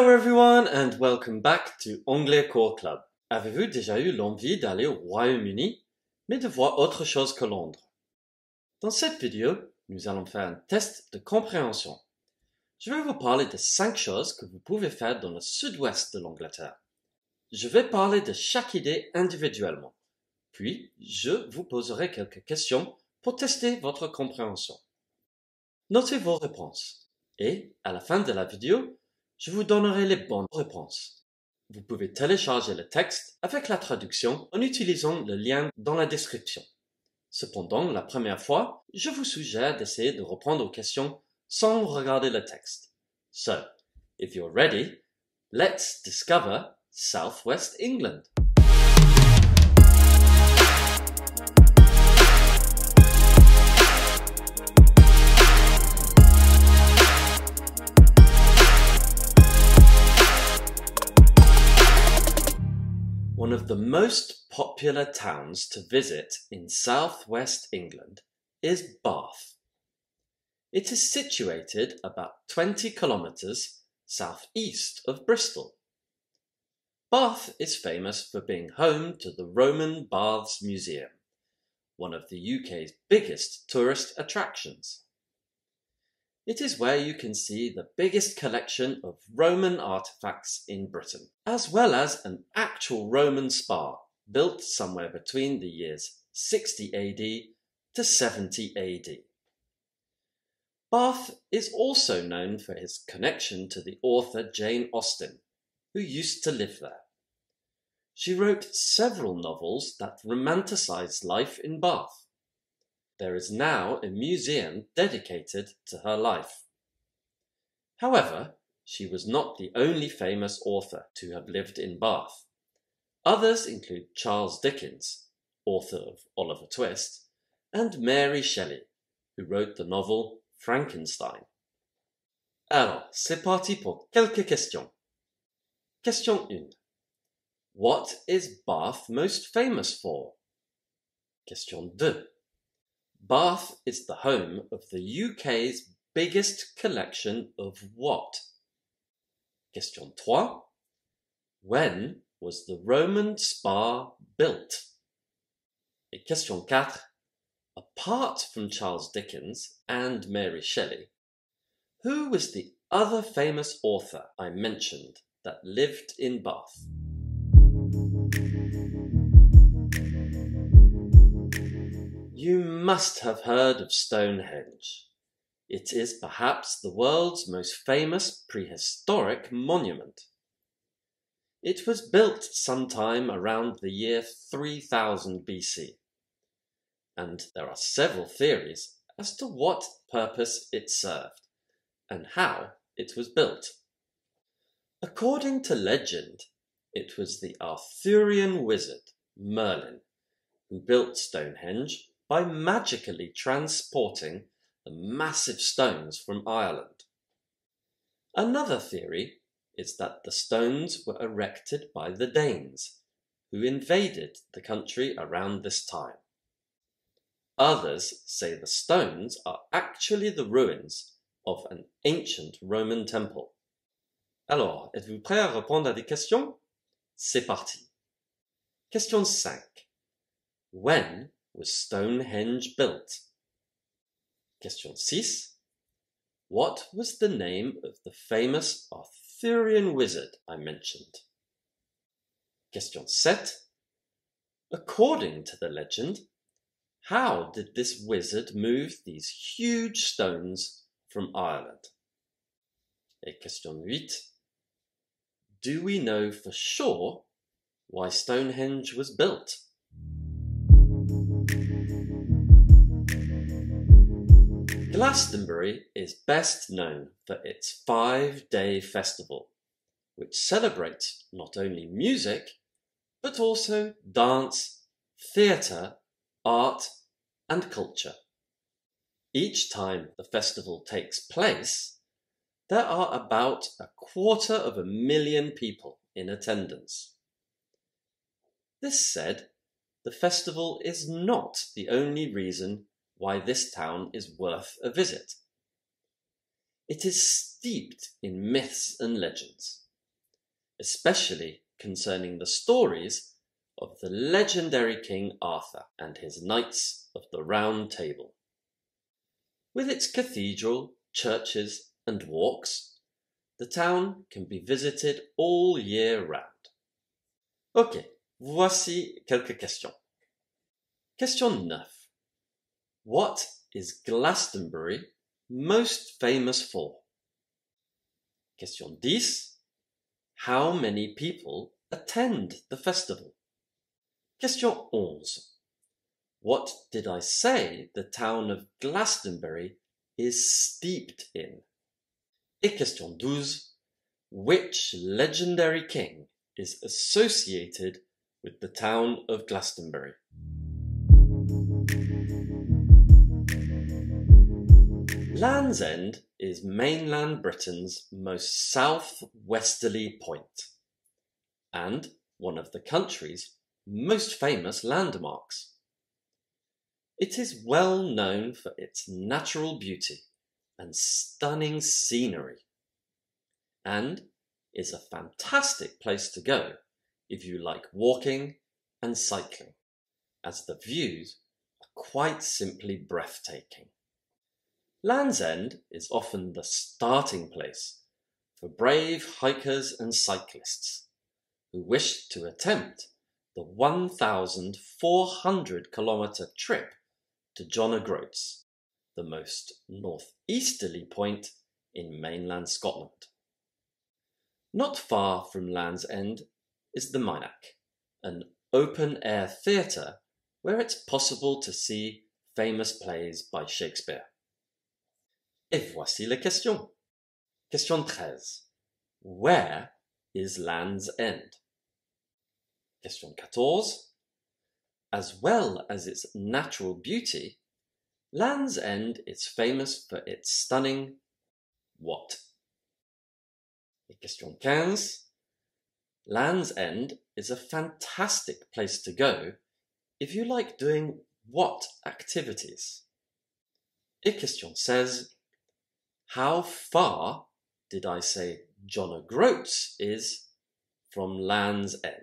Hello everyone and welcome back to AnglaisCours Club. Avez-vous déjà eu l'envie d'aller au Royaume-Uni, mais de voir autre chose que Londres? Dans cette vidéo, nous allons faire un test de compréhension. Je vais vous parler de 5 choses que vous pouvez faire dans le sud-ouest de l'Angleterre. Je vais parler de chaque idée individuellement. Puis, je vous poserai quelques questions pour tester votre compréhension. Notez vos réponses. Et, à la fin de la vidéo, je vous donnerai les bonnes réponses. Vous pouvez télécharger le texte avec la traduction en utilisant le lien dans la description. Cependant, la première fois, je vous suggère d'essayer de répondre aux questions sans regarder le texte. So, if you're ready, let's discover Southwest England. One of the most popular towns to visit in southwest England is Bath. It is situated about 20 kilometres southeast of Bristol. Bath is famous for being home to the Roman Baths Museum, one of the UK's biggest tourist attractions. It is where you can see the biggest collection of Roman artifacts in Britain, as well as an actual Roman spa built somewhere between the years 60 AD to 70 AD. Bath is also known for his connection to the author Jane Austen, who used to live there. She wrote several novels that romanticize life in Bath. There is now a museum dedicated to her life. However, she was not the only famous author to have lived in Bath. Others include Charles Dickens, author of Oliver Twist, and Mary Shelley, who wrote the novel Frankenstein. Alors, c'est parti pour quelques questions. Question 1. What is Bath most famous for? Question 2. Bath is the home of the UK's biggest collection of what? Question 3. When was the Roman spa built? Et question 4. Apart from Charles Dickens and Mary Shelley, who was the other famous author I mentioned that lived in Bath? You must have heard of Stonehenge. It is perhaps the world's most famous prehistoric monument. It was built sometime around the year 3000 BC, and there are several theories as to what purpose it served and how it was built. According to legend, it was the Arthurian wizard Merlin who built Stonehenge by magically transporting the massive stones from Ireland. Another theory is that the stones were erected by the Danes, who invaded the country around this time. Others say the stones are actually the ruins of an ancient Roman temple. Alors, êtes-vous prêt à répondre à des questions? C'est parti. Question 5. When was Stonehenge built? Question 6. What was the name of the famous Arthurian wizard I mentioned? Question 7. According to the legend, how did this wizard move these huge stones from Ireland? Et question 8. Do we know for sure why Stonehenge was built? Glastonbury is best known for its 5-day festival, which celebrates not only music, but also dance, theatre, art, and culture. Each time the festival takes place, there are about 250,000 people in attendance. This said, the festival is not the only reason why this town is worth a visit. It is steeped in myths and legends, especially concerning the stories of the legendary King Arthur and his Knights of the Round Table. With its cathedral, churches, and walks, the town can be visited all year round. Ok, voici quelques questions. Question 9. What is Glastonbury most famous for? Question 10. How many people attend the festival? Question 11. What did I say the town of Glastonbury is steeped in? Et question 12. Which legendary king is associated with the town of Glastonbury? Land's End is mainland Britain's most southwesterly point and one of the country's most famous landmarks. It is well known for its natural beauty and stunning scenery, and is a fantastic place to go if you like walking and cycling, as the views are quite simply breathtaking. Land's End is often the starting place for brave hikers and cyclists who wish to attempt the 1,400-kilometre trip to John O'Groats, the most northeasterly point in mainland Scotland. Not far from Land's End is the Minack, an open-air theatre where it's possible to see famous plays by Shakespeare. Et voici les questions. Question 13. Where is Land's End? Question 14. As well as its natural beauty, Land's End is famous for its stunning what? Et question 15. Land's End is a fantastic place to go if you like doing what activities? Et question 16. How far did I say John O'Groats is from Land's End?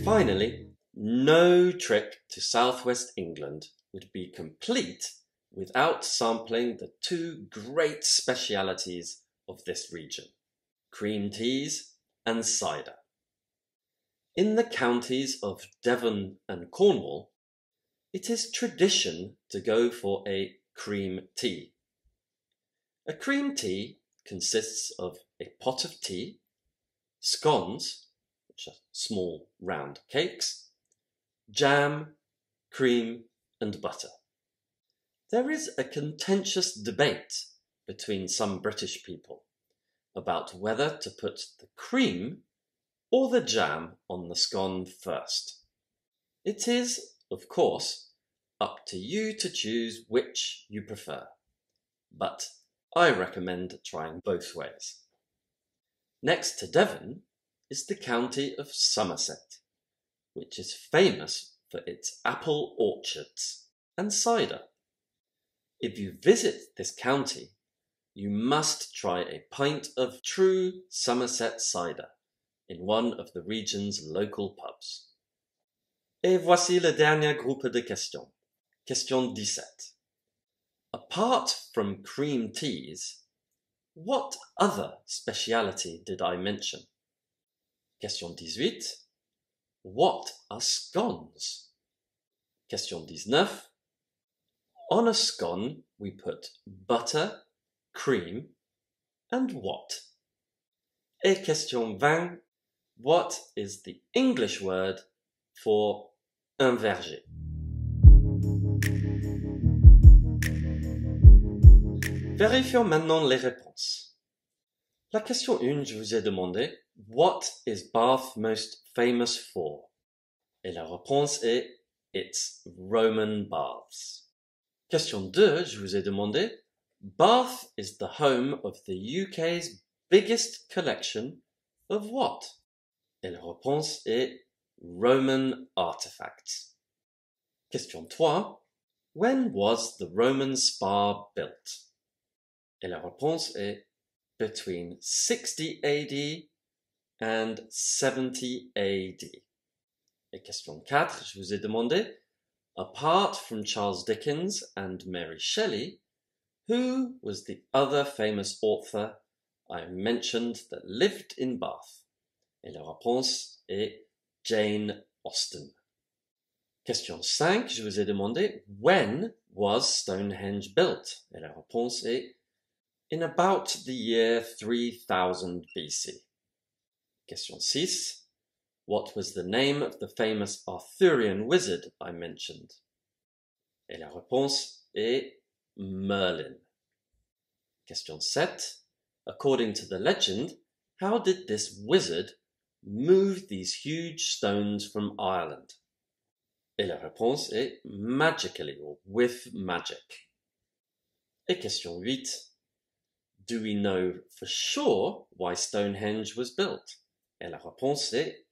Finally, no trip to southwest England would be complete without sampling the two great specialities of this region, cream teas and cider. In the counties of Devon and Cornwall, it is tradition to go for a cream tea. A cream tea consists of a pot of tea, scones, which are small round cakes, jam, cream, and butter. There is a contentious debate between some British people about whether to put the cream or the jam on the scone first. It is, of course, up to you to choose which you prefer, but I recommend trying both ways. Next to Devon is the county of Somerset, which is famous for its apple orchards and cider. If you visit this county, you must try a pint of true Somerset cider in one of the region's local pubs. Et voici le dernier groupe de questions. Question 17. Apart from cream teas, what other speciality did I mention? Question 18. What are scones? Question 19. On a scone, we put butter, cream, and what? Et question 20. What is the English word for un verger? Vérifions maintenant les réponses. La question 1, je vous ai demandé What is Bath most famous for? Et la réponse est It's Roman baths. Question 2, je vous ai demandé Bath is the home of the UK's biggest collection of what? Et la réponse est Roman artifacts. Question 3, when was the Roman spa built? Et la réponse est between 60 AD and 70 AD. Et question 4, je vous ai demandé, apart from Charles Dickens and Mary Shelley, who was the other famous author I mentioned that lived in Bath? Et la réponse est Jane Austen. Question 5, je vous ai demandé, when was Stonehenge built? Et la réponse est in about the year 3000 BC. Question 6, what was the name of the famous Arthurian wizard I mentioned? Et la réponse est Merlin. Question 7, according to the legend, how did this wizard move these huge stones from Ireland? Et la réponse est magically, or with magic. Et question 8, do we know for sure why Stonehenge was built? Et la réponse est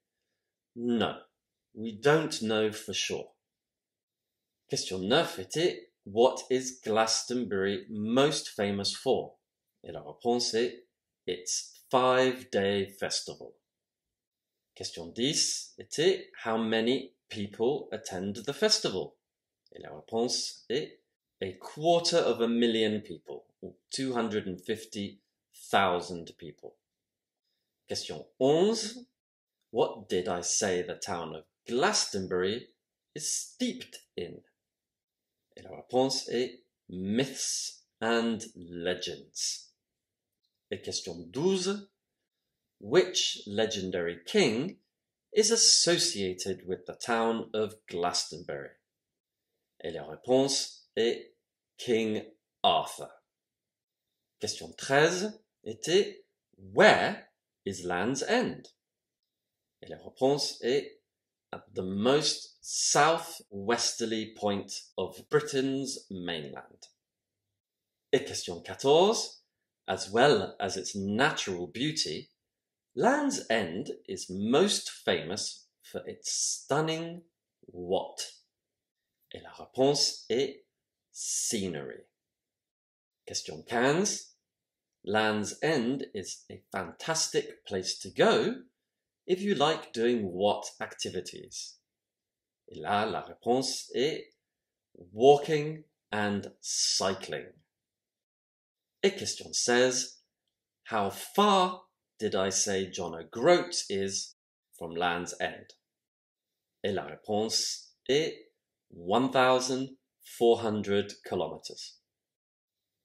no, we don't know for sure. Question 9 était, what is Glastonbury most famous for? Et la réponse est, its 5-day festival. Question 10 était, how many people attend the festival? Et la réponse est, 250,000 people, or 250,000 people. Question 11, what did I say the town of Glastonbury is steeped in? Et la réponse est myths and legends. Et question 12, which legendary king is associated with the town of Glastonbury? Et la réponse est King Arthur. Question 13 était where is Land's End? Et la réponse est at the most southwesterly point of Britain's mainland. Et question 14, as well as its natural beauty, Land's End is most famous for its stunning what? Et la réponse est scenery. Question 15, Land's End is a fantastic place to go if you like doing what activities? Et là, la réponse est walking and cycling. Et question 16, how far did I say John O'Groats is from Land's End? Et la réponse est 1,400 kilometers.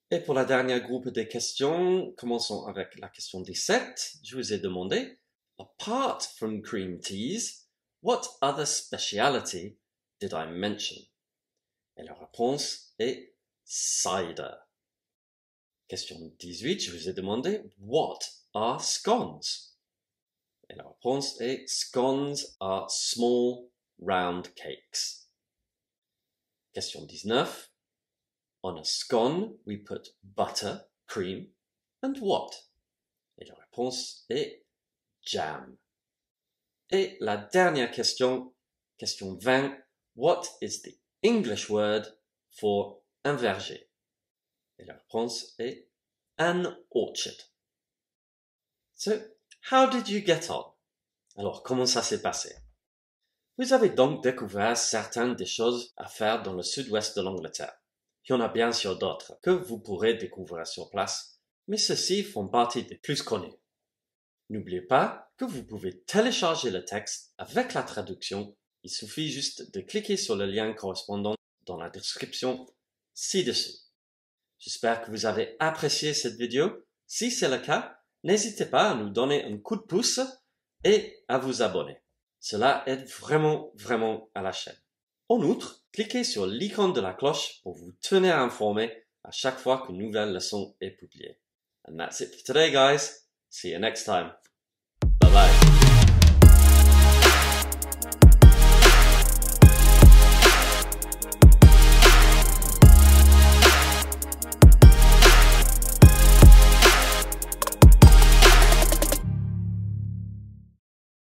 Et pour la dernière groupe de questions, commençons avec la question 17. Je vous ai demandé, apart from cream teas, what other speciality did I mention? Et la réponse est cider. Question 18, je vous ai demandé, what are scones? Et la réponse est, scones are small round cakes. Question 19, on a scone we put butter, cream, and what? Et la réponse est jam. Et la dernière question, question 20, what is the English word for un verger? Et la réponse est an orchard. So, how did you get on? Alors, comment ça s'est passé? Vous avez donc découvert certaines des choses à faire dans le sud-ouest de l'Angleterre. Il y en a bien sûr d'autres que vous pourrez découvrir sur place, mais ceux-ci font partie des plus connus. N'oubliez pas que vous pouvez télécharger le texte avec la traduction. Il suffit juste de cliquer sur le lien correspondant dans la description ci-dessus. J'espère que vous avez apprécié cette vidéo. Si c'est le cas, n'hésitez pas à nous donner un coup de pouce et à vous abonner. Cela aide vraiment à la chaîne. En outre, cliquez sur l'icône de la cloche pour vous tenir informé à chaque fois qu'une nouvelle leçon est publiée. And that's it for today, guys. See you next time. Bye bye.